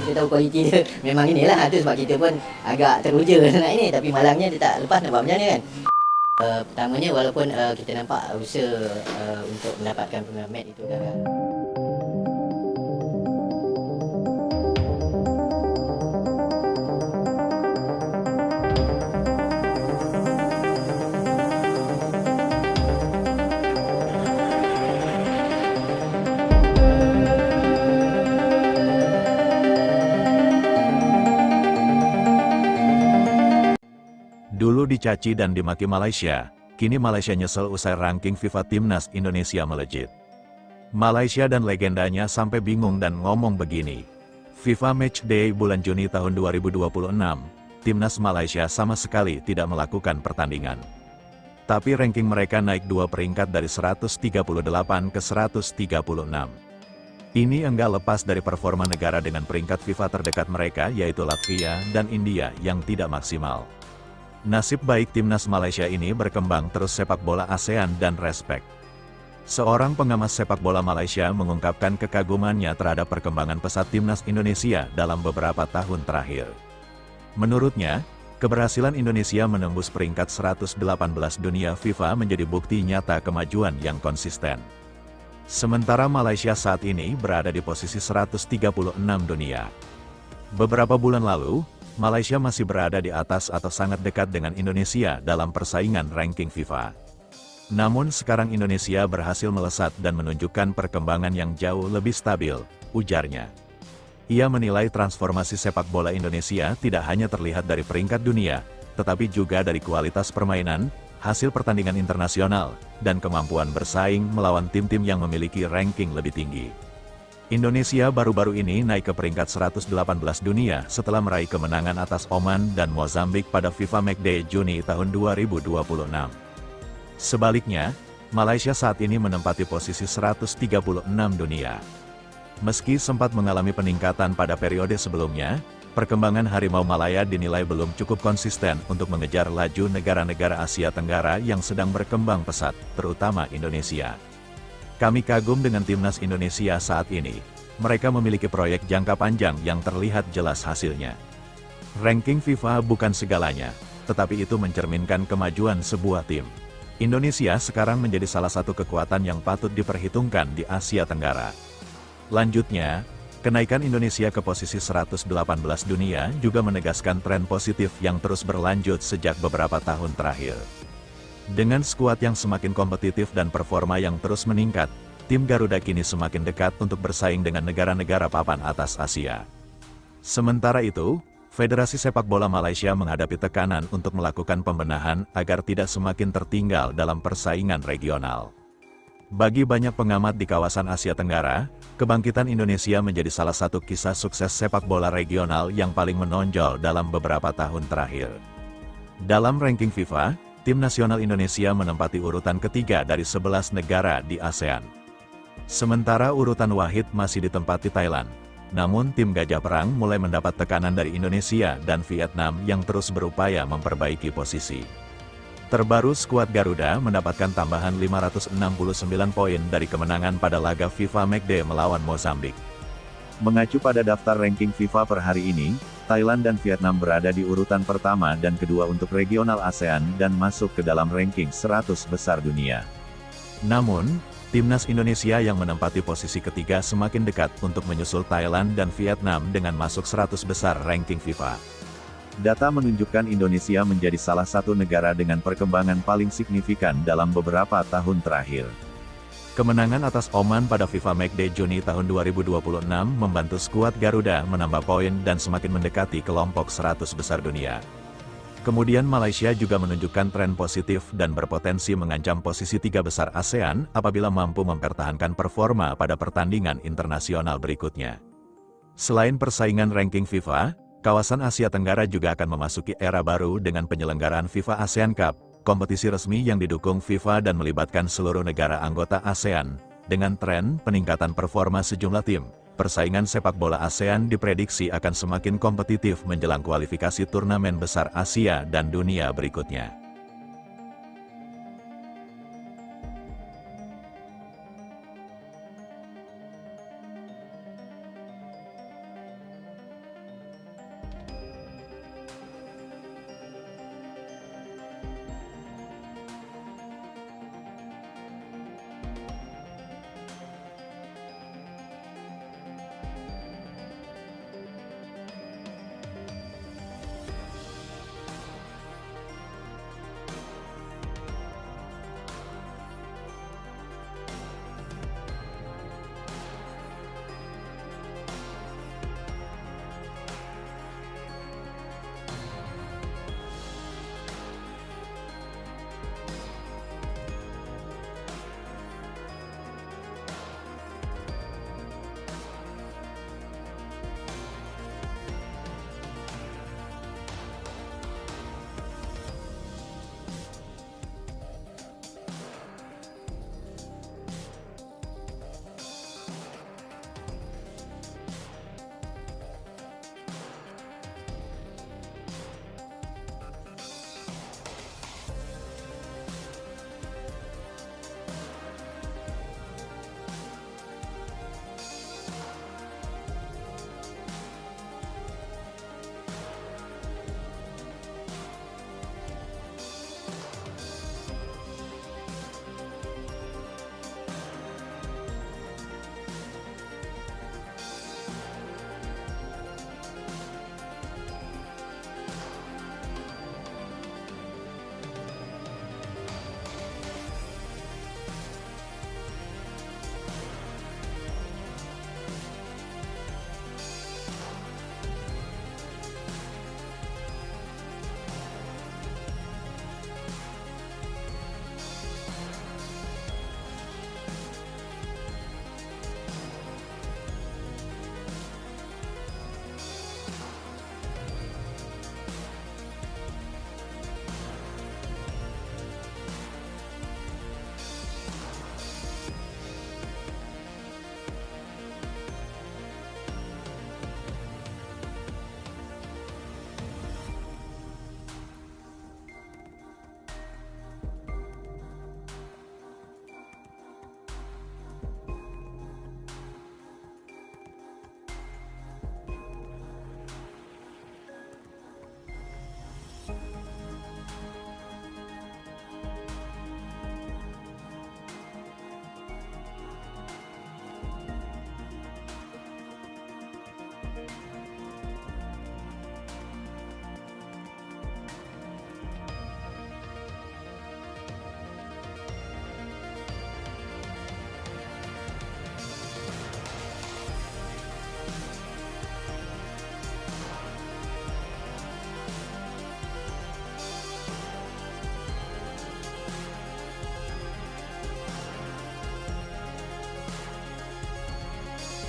kita tahu kualiti dia memang inilah. Itu sebab kita pun agak teruja nak ini, tapi malangnya dia tak lepas nak buat macam ni kan. Pertamanya walaupun kita nampak usaha untuk mendapatkan permat itu gagal. Dulu dicaci dan dimaki Malaysia, kini Malaysia nyesel usai ranking FIFA Timnas Indonesia melejit. Malaysia dan legendanya sampai bingung dan ngomong begini. FIFA Matchday bulan Juni tahun 2026, Timnas Malaysia sama sekali tidak melakukan pertandingan. Tapi ranking mereka naik 2 peringkat dari 138 ke 136. Ini enggak lepas dari performa negara dengan peringkat FIFA terdekat mereka yaitu Latvia dan India yang tidak maksimal. Nasib baik Timnas Malaysia ini berkembang terus sepak bola ASEAN dan respect. Seorang pengamat sepak bola Malaysia mengungkapkan kekagumannya terhadap perkembangan pesat Timnas Indonesia dalam beberapa tahun terakhir. Menurutnya, keberhasilan Indonesia menembus peringkat 118 dunia FIFA menjadi bukti nyata kemajuan yang konsisten. Sementara Malaysia saat ini berada di posisi 136 dunia. Beberapa bulan lalu, Malaysia masih berada di atas atau sangat dekat dengan Indonesia dalam persaingan ranking FIFA. Namun sekarang Indonesia berhasil melesat dan menunjukkan perkembangan yang jauh lebih stabil, ujarnya. Ia menilai transformasi sepak bola Indonesia tidak hanya terlihat dari peringkat dunia, tetapi juga dari kualitas permainan, hasil pertandingan internasional, dan kemampuan bersaing melawan tim-tim yang memiliki ranking lebih tinggi. Indonesia baru-baru ini naik ke peringkat 118 dunia setelah meraih kemenangan atas Oman dan Mozambik pada FIFA Matchday Juni tahun 2026. Sebaliknya, Malaysia saat ini menempati posisi 136 dunia. Meski sempat mengalami peningkatan pada periode sebelumnya, perkembangan Harimau Malaya dinilai belum cukup konsisten untuk mengejar laju negara-negara Asia Tenggara yang sedang berkembang pesat, terutama Indonesia. Kami kagum dengan Timnas Indonesia saat ini. Mereka memiliki proyek jangka panjang yang terlihat jelas hasilnya. Ranking FIFA bukan segalanya, tetapi itu mencerminkan kemajuan sebuah tim. Indonesia sekarang menjadi salah satu kekuatan yang patut diperhitungkan di Asia Tenggara. Lanjutnya, kenaikan Indonesia ke posisi 118 dunia juga menegaskan tren positif yang terus berlanjut sejak beberapa tahun terakhir. Dengan skuad yang semakin kompetitif dan performa yang terus meningkat, tim Garuda kini semakin dekat untuk bersaing dengan negara-negara papan atas Asia. Sementara itu, Federasi Sepak Bola Malaysia menghadapi tekanan untuk melakukan pembenahan agar tidak semakin tertinggal dalam persaingan regional. Bagi banyak pengamat di kawasan Asia Tenggara, kebangkitan Indonesia menjadi salah satu kisah sukses sepak bola regional yang paling menonjol dalam beberapa tahun terakhir. Dalam ranking FIFA, tim nasional Indonesia menempati urutan ketiga dari 11 negara di ASEAN. Sementara urutan wahid masih ditempati Thailand. Namun tim Gajah Perang mulai mendapat tekanan dari Indonesia dan Vietnam yang terus berupaya memperbaiki posisi. Terbaru skuad Garuda mendapatkan tambahan 569 poin dari kemenangan pada laga FIFA Matchday melawan Mozambik. Mengacu pada daftar ranking FIFA per hari ini, Thailand dan Vietnam berada di urutan pertama dan kedua untuk regional ASEAN dan masuk ke dalam ranking 100 besar dunia. Namun, Timnas Indonesia yang menempati posisi ketiga semakin dekat untuk menyusul Thailand dan Vietnam dengan masuk 100 besar ranking FIFA. Data menunjukkan Indonesia menjadi salah satu negara dengan perkembangan paling signifikan dalam beberapa tahun terakhir. Kemenangan atas Oman pada FIFA Matchday Juni tahun 2026 membantu skuad Garuda menambah poin dan semakin mendekati kelompok 100 besar dunia. Kemudian Malaysia juga menunjukkan tren positif dan berpotensi mengancam posisi 3 besar ASEAN apabila mampu mempertahankan performa pada pertandingan internasional berikutnya. Selain persaingan ranking FIFA, kawasan Asia Tenggara juga akan memasuki era baru dengan penyelenggaraan FIFA ASEAN Cup, kompetisi resmi yang didukung FIFA dan melibatkan seluruh negara anggota ASEAN. Dengan tren peningkatan performa sejumlah tim, persaingan sepak bola ASEAN diprediksi akan semakin kompetitif menjelang kualifikasi turnamen besar Asia dan dunia berikutnya.